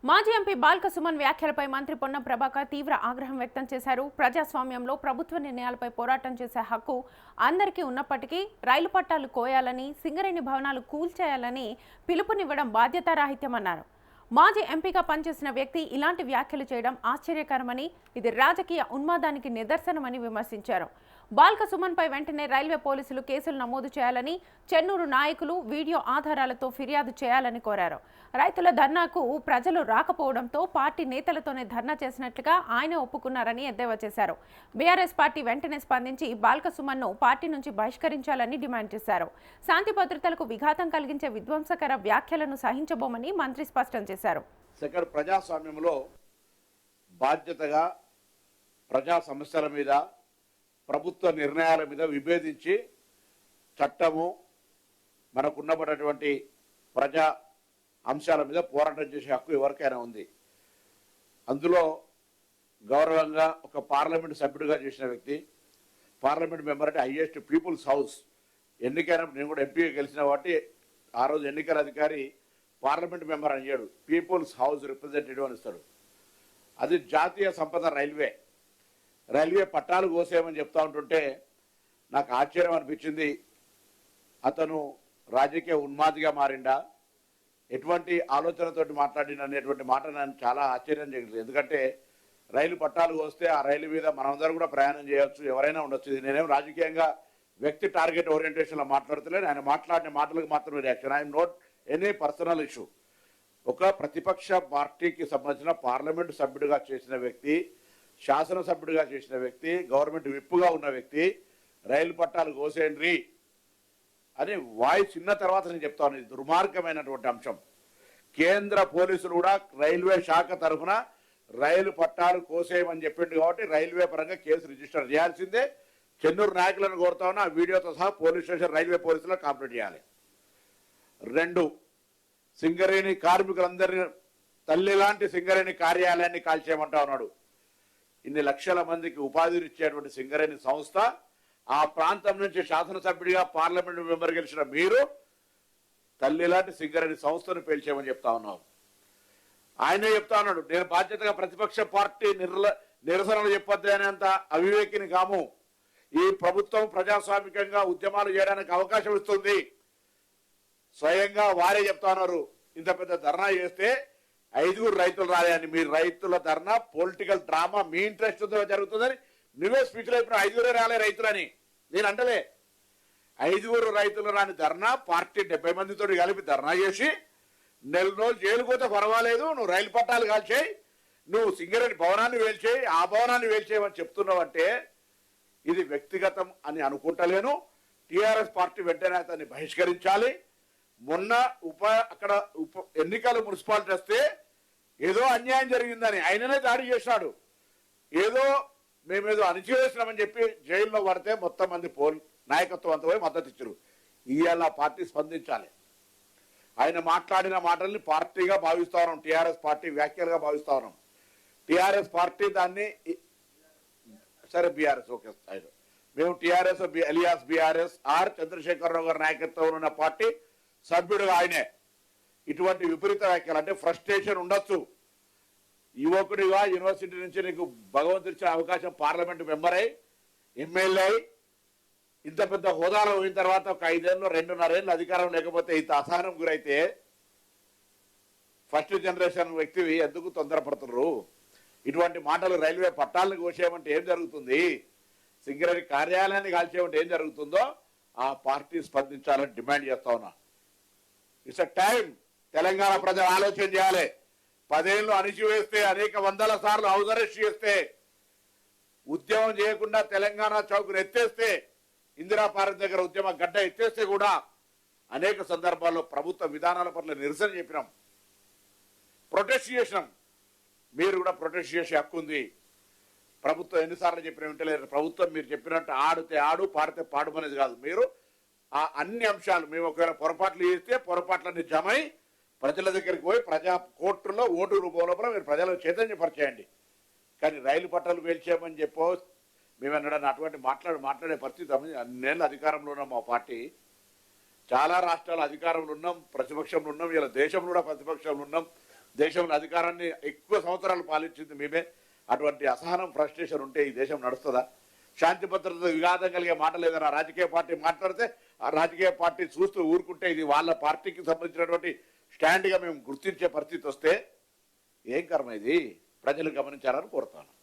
మాజీ ఎంపీ బాల్క సుమన్ వ్యాఖ్యలపై మంత్రి పొన్నం ప్రభాకర్ తీవ్ర ఆగ్రహం వ్యక్తం చేశారు. ప్రజాస్వామ్యంలో ప్రభుత్వ నిర్ణయాలపై పోరాటం చేసే హక్కు అందరికీ ఉన్నప్పటికీ రైలు పట్టాలు కోయాలని, సింగరేణి భవనాలు కూల్చేయాలని పిలుపునివ్వడం బాధ్యతారాహిత్యమన్నారు. మాజీ ఎంపీగా పనిచేసిన వ్యక్తి ఇలాంటి వ్యాఖ్యలు చేయడం ఆశ్చర్యకరమని, ఇది రాజకీయ ఉన్మాదానికి నిదర్శనమని విమర్శించారు. బాల్క సుమన్పై వెంటనే రైల్వే పోలీసులు కేసులు నమోదు చేయాలని, చెన్నూరు నాయకులు వీడియో ఆధారాలతో ఫిర్యాదు చేయాలని కోరారు. రైతుల ధర్నాకు ప్రజలు రాకపోవడంతో పార్టీ నేతలతోనే ధర్నా చేసినట్లుగా ఆయన ఒప్పుకున్నారని ఎద్దేవా చేశారు. బీఆర్ఎస్ పార్టీ వెంటనే స్పందించి బాల్క సుమన్ను పార్టీ నుంచి బహిష్కరించాలని డిమాండ్ చేశారు. శాంతి భద్రతలకు విఘాతం కలిగించే విధ్వంసకర వ్యాఖ్యలను సహించబోమని మంత్రి స్పష్టం చేశారు. ప్రజాస్వామ్యంలో బాధ్యతగా ప్రజా సమస్యల మీద, ప్రభుత్వ నిర్ణయాల మీద విభేదించి చట్టము మనకున్నబడినటువంటి ప్రజా అంశాల మీద పోరాటం చేసే హక్కు ఎవరికైనా ఉంది. అందులో గౌరవంగా ఒక పార్లమెంట్ సభ్యుడిగా చేసిన వ్యక్తి, పార్లమెంట్ మెంబర్ అంటే హైయెస్ట్ పీపుల్స్ హౌస్ ఎన్నికైన, నేను కూడా ఎంపీగా గెలిచిన కాబట్టి ఆ రోజు ఎన్నికల అధికారి పార్లమెంట్ మెంబర్ అని చేయడు, పీపుల్స్ హౌస్ రిప్రజెంటేటివ్ అని ఇస్తాడు. అది జాతీయ సంపద రైల్వే పట్టాలు కోసేయమని చెప్తా ఉంటుంటే నాకు ఆశ్చర్యం అనిపించింది. అతను రాజకీయ ఉన్మాదిగా మారిండా, ఎటువంటి ఆలోచనతోటి మాట్లాడిన అనేటువంటి మాట నన్ను చాలా ఆశ్చర్యం చేయలేదు. ఎందుకంటే రైలు పట్టాలు కోస్తే ఆ రైలు మీద మనందరం కూడా ప్రయాణం చేయొచ్చు, ఎవరైనా ఉండొచ్చు. నేనేం రాజకీయంగా వ్యక్తి టార్గెట్ ఓరియంటేషన్లో మాట్లాడుతలేను. ఆయన మాట్లాడిన మాటలకు మాత్రమే reaction. I'm not any personal issue. ఒక ప్రతిపక్ష పార్టీకి సంబంధించిన పార్లమెంటు సభ్యుడిగా చేసిన వ్యక్తి, శాసనసభ్యుడిగా చేసిన వ్యక్తి, గవర్నమెంట్ విప్పుగా ఉన్న వ్యక్తి రైలు పట్టాలు కోసేయండి అని వాయిస్ విన్న తర్వాత నేను చెప్తాను, ఇది దుర్మార్గమైనటువంటి అంశం. కేంద్ర పోలీసులు కూడా రైల్వే శాఖ తరఫున రైలు పట్టాలు కోసేయమని చెప్పిండు కాబట్టి రైల్వే పరంగా కేసు రిజిస్టర్ చేయాల్సిందే. చెన్నూరు నాయకులను కోరుతా ఉన్నా, ఆ వీడియోతో సహా పోలీస్ స్టేషన్ రైల్వే పోలీసులో కంప్లీట్ చేయాలి. 2, సింగరేణి కార్మికులందరినీ తల్లి లాంటి సింగరేణి కార్యాలయాన్ని కాల్చేయమంటా ఉన్నాడు. ఇన్ని లక్షల మందికి ఉపాధినిచ్చేటువంటి సింగరేణి సంస్థ, ఆ ప్రాంతం నుంచి శాసనసభ్యుడిగా పార్లమెంట్ మెంబర్ గెలిచిన మీరు తల్లి లాంటి సింగరేణి సంస్థను పేల్చేయమని చెప్తా ఉన్నాం. ఆయనే చెప్తా ఉన్నాడు, నేను బాధ్యతగా ప్రతిపక్ష పార్టీ నిరసనలు చెప్పొద్దు అనేంత అవివేకిని కాము. ఈ ప్రభుత్వం ప్రజాస్వామికంగా ఉద్యమాలు చేయడానికి అవకాశం ఇస్తుంది. స్వయంగా వారే చెప్తా ఉన్నారు, ఇంత పెద్ద ధర్నా చేస్తే 5 రైతులు రాలేని, మీ రైతుల ధర్నా పొలిటికల్ డ్రామా మీ ఇంట్రెస్ట్ జరుగుతుందని నువ్వే స్పీచ్లో చెప్పిన 5 రాలే రైతులని. నేను అంటలే, 5 రైతులు రాని ధర్నా పార్టీ 70 మందితో కలిపి ధర్నా చేసి నెల రోజులు జైలు పోతే పర్వాలేదు, నువ్వు రైలు పట్టాలు కాల్చేయి, నువ్వు సింగరేణి భవనాన్ని వేల్చేయి, ఆ భవనాన్ని వేల్చేయమని చెప్తున్నావంటే ఇది వ్యక్తిగతం అని అనుకుంటలేను. టీఆర్ఎస్ పార్టీ వెంటనే అతన్ని బహిష్కరించాలి. మొన్న ఎన్నికలు మున్సిపాలిటీ వస్తే ఏదో అన్యాయం జరిగిందని ఆయననే దాడి చేశాడు. మేమేదో అణిచివేసినామని చెప్పి జైల్లో పడితే మొత్తం మంది నాయకత్వం అంతా పోయి మద్దతు ఇచ్చారు. ఇవాళ పార్టీ స్పందించాలి. ఆయన మాట్లాడిన మాటల్ని పార్టీగా భావిస్తా ఉన్నాం, టీఆర్ఎస్ పార్టీ వ్యాఖ్యలుగా భావిస్తా ఉన్నాం. టీఆర్ఎస్ పార్టీ దాన్ని సరే బీఆర్ఎస్ ఓకే, మేము టీఆర్ఎస్ ఎలియాస్ బీఆర్ఎస్ చంద్రశేఖరరావు గారి నాయకత్వంలో ఉన్న పార్టీ సభ్యుడుగా ఆయనే ఇటువంటి విపరీత వ్యాఖ్యలు, అంటే ఫ్రస్ట్రేషన్ ఉండొచ్చు. యువకుడిగా యూనివర్సిటీ నుంచి నీకు భగవంతుడు ఇచ్చిన అవకాశం, పార్లమెంట్ మెంబర్ అయి ఎమ్మెల్యే అయి ఇంత పెద్ద హోదాలో పోయిన తర్వాత ఒక 5 ఏళ్ళు 2.5 ఏళ్ళు అధికారం లేకపోతే ఇంత అసహనం గురైతే ఫస్ట్ జనరేషన్ వ్యక్తివి ఎందుకు తొందరపడుతున్నారు? ఇటువంటి మాటలు రైల్వే పట్టాలను కోసేయమంటే ఏం జరుగుతుంది, సింగరేణి కార్యాలయాన్ని కాల్చేయమంటే ఏం జరుగుతుందో ఆ పార్టీ స్పందించాలని డిమాండ్ చేస్తా ఉన్నా. It's a time. తెలంగాణ ప్రజలు ఆలోచన చేయాలి. 10 ఏళ్ళు అణిచివేస్తే, అనేక వందల సార్లు హౌస్ అరెస్ట్ చేస్తే, ఉద్యమం చేయకుండా తెలంగాణ చౌక్ను ఎత్తేస్తే, ఇందిరా పార్క్ దగ్గర ఉద్యమ గడ్డ ఎత్తేస్తే కూడా అనేక సందర్భాల్లో ప్రభుత్వ విధానాల పట్ల నిరసన చెప్పినాం, ప్రొటెస్ట్ చేసినాం. మీరు కూడా ప్రొటెస్ట్ చేసే హక్కు ఉంది. ప్రభుత్వం ఎన్నిసార్లు చెప్పిన వింటలేరు. ప్రభుత్వం మీరు చెప్పినట్టు ఆడితే ఆడు, పాడితే పాడుమనేది కాదు. మీరు ఆ అన్ని అంశాలు, మేము ఒకవేళ పొరపాట్లు చేస్తే పొరపాట్లన్నీ జమై ప్రజల దగ్గరికి పోయి ప్రజా కోర్టులో ఓటు రూపంలో మీరు ప్రజలకు చైతన్యపరిచేయండి. కానీ రైలు పట్టాలు వేల్చేయమని చెప్పో మేమన్నా అటువంటి మాట్లాడే పరిస్థితి. 2 ఏళ్ళ అధికారంలో ఉన్న మా పార్టీ చాలా రాష్ట్రాల అధికారంలో ఉన్నాం, ప్రతిపక్షంలో ఉన్నాం, ఇలా దేశంలో కూడా ప్రతిపక్షంలో ఉన్నాం. దేశంలో అధికారాన్ని ఎక్కువ సంవత్సరాలు పాలించింది మేమే. అటువంటి అసహనం, ఫ్రస్ట్రేషన్ ఉంటే ఈ దేశం నడుస్తుందా? శాంతి భద్రత విఘాతం కలిగే మాటలు ఏదైనా రాజకీయ పార్టీ మాట్లాడితే ఆ రాజకీయ పార్టీ చూస్తూ ఊరుకుంటే ఇది వాళ్ళ పార్టీకి సంబంధించినటువంటి స్టాండ్గా మేము గుర్తించే పరిస్థితి వస్తే ఏం కర్మ ఇది? ప్రజలు గమనించాలని కోరుతాను.